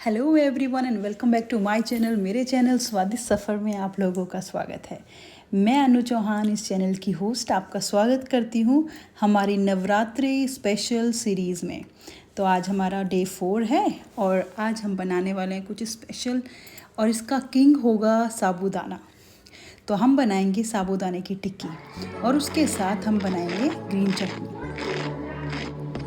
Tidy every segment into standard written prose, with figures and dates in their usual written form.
Hello everyone and welcome back to my channel. मेरे channel स्वादिष्ट सफ़र में आप लोगों का स्वागत है। मैं अनु चौहान, इस चैनल की होस्ट, आपका स्वागत करती हूँ हमारी नवरात्रि स्पेशल सीरीज़ में। तो आज हमारा डे 4 है और आज हम बनाने वाले हैं कुछ स्पेशल और इसका किंग होगा साबूदाना। तो हम बनाएंगे साबूदाने की टिक्की और उसके साथ हम बनाएंगे ग्रीन चटनी।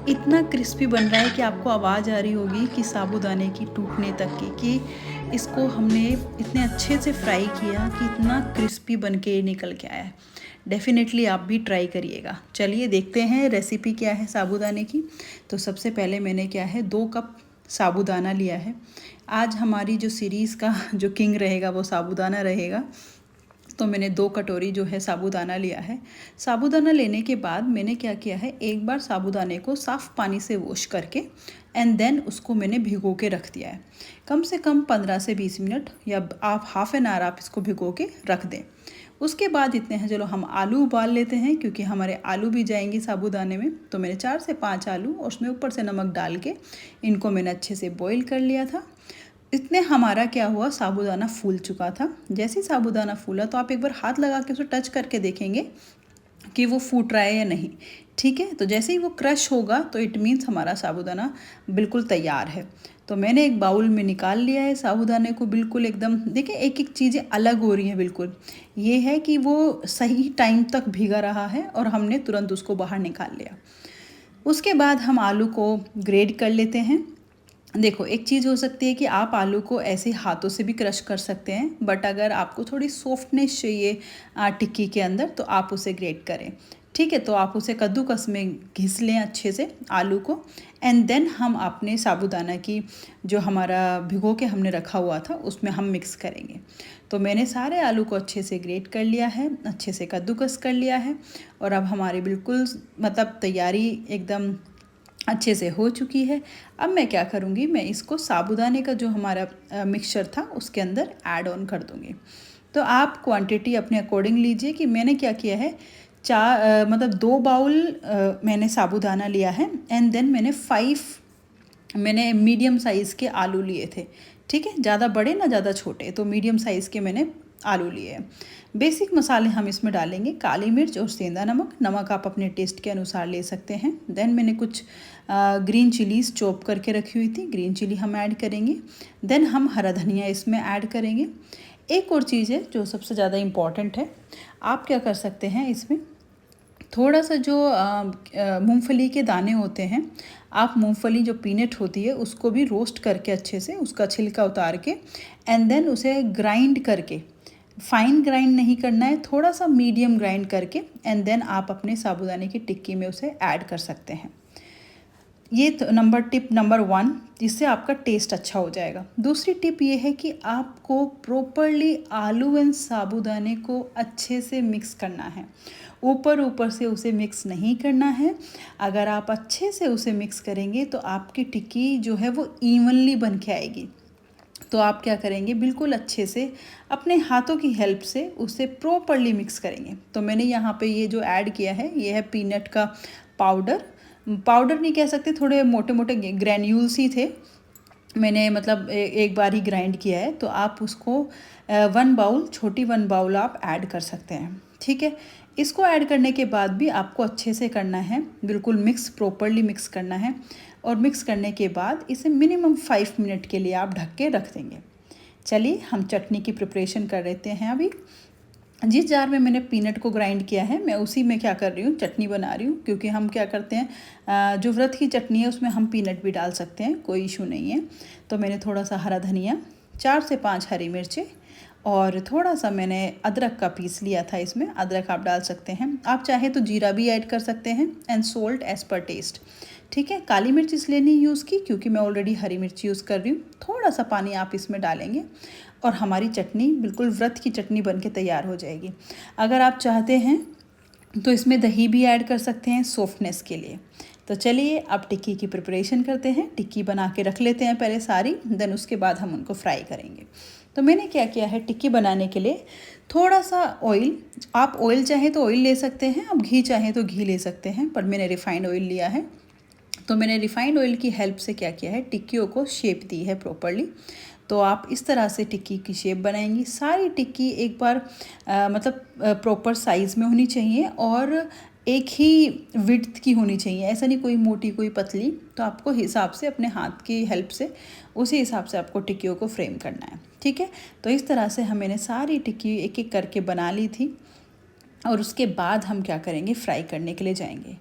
इतना क्रिस्पी बन रहा है कि आपको आवाज़ आ रही होगी कि साबूदाने की टूटने तक की, कि इसको हमने इतने अच्छे से फ्राई किया कि इतना क्रिस्पी बन के निकल के आया है। डेफिनेटली आप भी ट्राई करिएगा। चलिए देखते हैं रेसिपी क्या है साबूदाने की। तो सबसे पहले मैंने क्या है 2 कप साबूदाना लिया है। आज हमारी जो सीरीज़ का जो किंग रहेगा वो साबूदाना रहेगा। तो मैंने 2 कटोरी जो है साबूदाना लिया है। साबूदाना लेने के बाद मैंने क्या किया है, एक बार साबूदाने को साफ़ पानी से वॉश करके एंड देन उसको मैंने भिगो के रख दिया है। कम से कम 15 से 20 मिनट या आप हाफ़ एन आवर आप इसको भिगो के रख दें। उसके बाद इतने हैं, चलो हम आलू उबाल लेते हैं क्योंकि हमारे आलू भी जाएंगे साबूदाने में। तो मैंने 4 से 5 आलू और उसमें ऊपर से नमक डाल के इनको मैंने अच्छे से बॉईल कर लिया था। इतने हमारा क्या हुआ, साबूदाना फूल चुका था। जैसे ही साबूदाना फूला तो आप एक बार हाथ लगा के उसे टच करके देखेंगे कि वो फूट रहा है या नहीं। ठीक है, तो जैसे ही वो क्रश होगा तो इट मीन्स हमारा साबूदाना बिल्कुल तैयार है। तो मैंने एक बाउल में निकाल लिया है साबूदाने को। बिल्कुल एकदम देखिए एक एक चीज़ें अलग हो रही हैं। बिल्कुल ये है कि वो सही टाइम तक भीगा रहा है और हमने तुरंत उसको बाहर निकाल लिया। उसके बाद हम आलू को ग्रेड कर लेते हैं। देखो एक चीज़ हो सकती है कि आप आलू को ऐसे हाथों से भी क्रश कर सकते हैं, बट अगर आपको थोड़ी सॉफ्टनेस चाहिए टिक्की के अंदर तो आप उसे ग्रेट करें। ठीक है, तो आप उसे कद्दूकस में घिस लें अच्छे से आलू को एंड देन हम अपने साबूदाना की जो हमारा भिगो के हमने रखा हुआ था उसमें हम मिक्स करेंगे। तो मैंने सारे आलू को अच्छे से ग्रेट कर लिया है, अच्छे से कद्दूकस कर लिया है और अब हमारी बिल्कुल मतलब तैयारी एकदम अच्छे से हो चुकी है। अब मैं क्या करूँगी, मैं इसको साबूदाने का जो हमारा मिक्सचर था उसके अंदर ऐड ऑन कर दूँगी। तो आप क्वांटिटी अपने अकॉर्डिंग लीजिए कि मैंने क्या किया है, मतलब 2 बाउल मैंने साबूदाना लिया है एंड देन मैंने मीडियम साइज़ के आलू लिए थे। ठीक है, ज़्यादा बड़े ना ज़्यादा छोटे, तो मीडियम साइज़ के मैंने आलू लिए हैं। बेसिक मसाले हम इसमें डालेंगे काली मिर्च और सेंधा नमक। नमक आप अपने टेस्ट के अनुसार ले सकते हैं। देन मैंने कुछ ग्रीन चिलीज़ चॉप करके रखी हुई थी, ग्रीन चिली हम ऐड करेंगे। देन हम हरा धनिया इसमें ऐड करेंगे। एक और चीज़ है जो सबसे ज़्यादा इम्पॉर्टेंट है, आप क्या कर सकते हैं इसमें थोड़ा सा जो मूंगफली के दाने होते हैं, आप मूंगफली जो पीनट होती है उसको भी रोस्ट करके अच्छे से उसका छिलका उतार के एंड देन उसे ग्राइंड करके, फाइन ग्राइंड नहीं करना है, थोड़ा सा मीडियम ग्राइंड करके एंड देन आप अपने साबूदाने की टिक्की में उसे ऐड कर सकते हैं। ये टिप नंबर 1, जिससे आपका टेस्ट अच्छा हो जाएगा। दूसरी टिप ये है कि आपको प्रॉपरली आलू एंड साबूदाने को अच्छे से मिक्स करना है। ऊपर से उसे मिक्स नहीं करना है। अगर आप अच्छे से उसे मिक्स करेंगे तो आपकी टिक्की जो है वो इवनली बन के आएगी। तो आप क्या करेंगे, बिल्कुल अच्छे से अपने हाथों की हेल्प से उसे प्रॉपरली मिक्स करेंगे। तो मैंने यहाँ पे ये जो ऐड किया है ये है पीनट का पाउडर नहीं कह सकते, थोड़े मोटे मोटे ग्रैन्यूल्स ही थे। मैंने मतलब एक बार ही ग्राइंड किया है। तो आप उसको 1 बाउल आप ऐड कर सकते हैं। ठीक है, इसको ऐड करने के बाद भी आपको अच्छे से करना है, बिल्कुल प्रॉपरली मिक्स करना है। और मिक्स करने के बाद इसे मिनिमम 5 मिनट के लिए आप ढक के रख देंगे। चलिए हम चटनी की प्रिपरेशन कर लेते हैं। अभी जिस जार में मैंने पीनट को ग्राइंड किया है मैं उसी में क्या कर रही हूँ, चटनी बना रही हूँ। क्योंकि हम क्या करते हैं, जो व्रत की चटनी है उसमें हम पीनट भी डाल सकते हैं, कोई इशू नहीं है। तो मैंने थोड़ा सा हरा धनिया, 4 से 5 हरी मिर्चें और थोड़ा सा मैंने अदरक का पीस लिया था। इसमें अदरक आप डाल सकते हैं, आप चाहे तो जीरा भी ऐड कर सकते हैं and salt as per taste. ठीक है, काली मिर्च इसलिए नहीं यूज़ की क्योंकि मैं ऑलरेडी हरी मिर्च यूज़ कर रही हूँ। थोड़ा सा पानी आप इसमें डालेंगे और हमारी चटनी बिल्कुल व्रत की चटनी बन के तैयार हो जाएगी। अगर आप चाहते हैं तो इसमें दही भी ऐड कर सकते हैं सॉफ्टनेस के लिए। तो चलिए अब टिक्की की प्रिपरेशन करते हैं। टिक्की बना के रख लेते हैं पहले सारी, देन उसके बाद हम उनको फ्राई करेंगे। तो मैंने क्या किया है, टिक्की बनाने के लिए थोड़ा सा ऑयल, आप ऑयल चाहे तो ऑयल ले सकते हैं, आप घी चाहे तो घी ले सकते हैं, पर मैंने रिफाइंड ऑयल लिया है। तो मैंने रिफाइंड ऑयल की हेल्प से क्या किया है, टिक्कियों को शेप दी है प्रॉपरली। तो आप इस तरह से टिक्की की शेप बनाएंगी। सारी टिक्की एक बार मतलब प्रॉपर साइज़ में होनी चाहिए और एक ही विड्थ की होनी चाहिए, ऐसा नहीं कोई मोटी कोई पतली। तो आपको हिसाब से अपने हाथ की हेल्प से उसी हिसाब से आपको टिक्कियों को फ्रेम करना है, ठीक है। तो इस तरह से मैंने सारी टिक्की एक एक करके बना ली थी। और उसके बाद हम क्या करेंगे, फ्राई करने के लिए जाएंगे।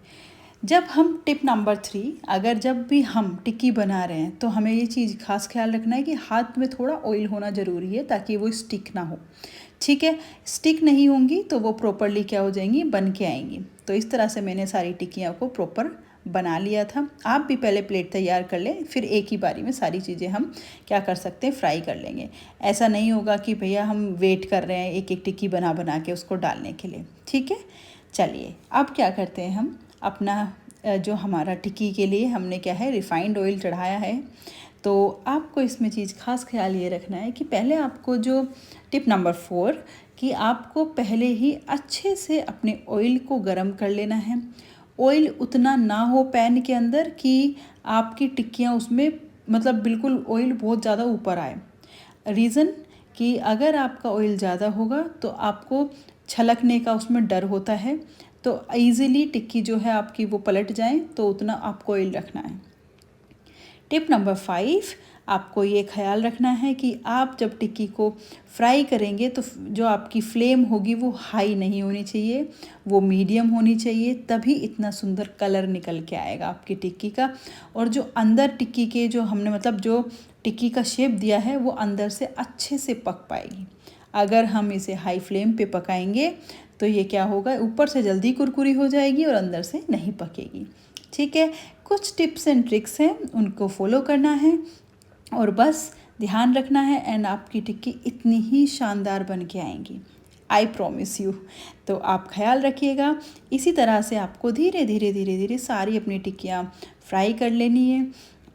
जब हम टिप नंबर 3, अगर जब भी हम टिक्की बना रहे हैं तो हमें ये चीज़ खास ख्याल रखना है कि हाथ में थोड़ा ऑयल होना ज़रूरी है ताकि वो स्टिक ना हो, ठीक है। स्टिक नहीं होंगी तो वो प्रॉपरली क्या हो जाएंगी, बन के आएंगी। तो इस तरह से मैंने सारी टिक्कियाँ को प्रॉपर बना लिया था। आप भी पहले प्लेट तैयार कर लें, फिर एक ही बारी में सारी चीज़ें हम क्या कर सकते हैं, फ्राई कर लेंगे। ऐसा नहीं होगा कि भैया हम वेट कर रहे हैं एक एक टिक्की बना बना के उसको डालने के लिए, ठीक है। चलिए अब क्या करते हैं, हम अपना जो हमारा टिक्की के लिए हमने क्या है, रिफाइंड ऑयल चढ़ाया है। तो आपको इसमें चीज़ खास ख्याल ये रखना है कि पहले आपको जो टिप नंबर 4 कि आपको पहले ही अच्छे से अपने ऑयल को गरम कर लेना है। ऑयल उतना ना हो पैन के अंदर कि आपकी टिक्कियाँ उसमें मतलब बिल्कुल ऑयल बहुत ज़्यादा ऊपर आए। रीज़न कि अगर आपका ऑयल ज़्यादा होगा तो आपको छलकने का उसमें डर होता है, तो ईज़िली टिक्की जो है आपकी वो पलट जाए, तो उतना आपको ऑयल रखना है। टिप नंबर 5, आपको ये ख्याल रखना है कि आप जब टिक्की को फ्राई करेंगे तो जो आपकी फ्लेम होगी वो हाई नहीं होनी चाहिए, वो मीडियम होनी चाहिए, तभी इतना सुंदर कलर निकल के आएगा आपकी टिक्की का। और जो अंदर टिक्की के जो हमने मतलब जो टिक्की का शेप दिया है वो अंदर से अच्छे से पक पाएगी। अगर हम इसे हाई फ्लेम पे पकाएंगे तो ये क्या होगा, ऊपर से जल्दी कुरकुरी हो जाएगी और अंदर से नहीं पकेगी, ठीक है। कुछ टिप्स एंड ट्रिक्स हैं, उनको फॉलो करना है और बस ध्यान रखना है एंड आपकी टिक्की इतनी ही शानदार बन के आएंगी, आई प्रॉमिस यू। तो आप ख्याल रखिएगा। इसी तरह से आपको धीरे धीरे धीरे धीरे सारी अपनी टिक्कियाँ फ्राई कर लेनी है,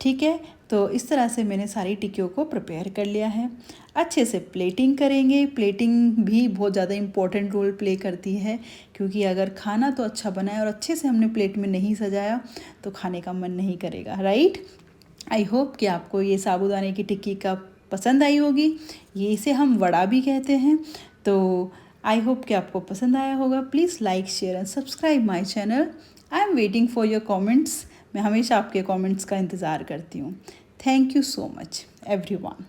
ठीक है। तो इस तरह से मैंने सारी टिक्कियों को प्रिपेयर कर लिया है। अच्छे से प्लेटिंग करेंगे। प्लेटिंग भी बहुत ज़्यादा इम्पोर्टेंट रोल प्ले करती है, क्योंकि अगर खाना तो अच्छा बना है और अच्छे से हमने प्लेट में नहीं सजाया तो खाने का मन नहीं करेगा, राइट। आई होप कि आपको ये साबूदाने की टिक्की का पसंद आई होगी। ये इसे हम वड़ा भी कहते हैं। तो आई होप कि आपको पसंद आया होगा। Please like, share and subscribe my channel. I am waiting for your comments. मैं हमेशा आपके कमेंट्स का इंतज़ार करती हूँ। Thank you so much everyone.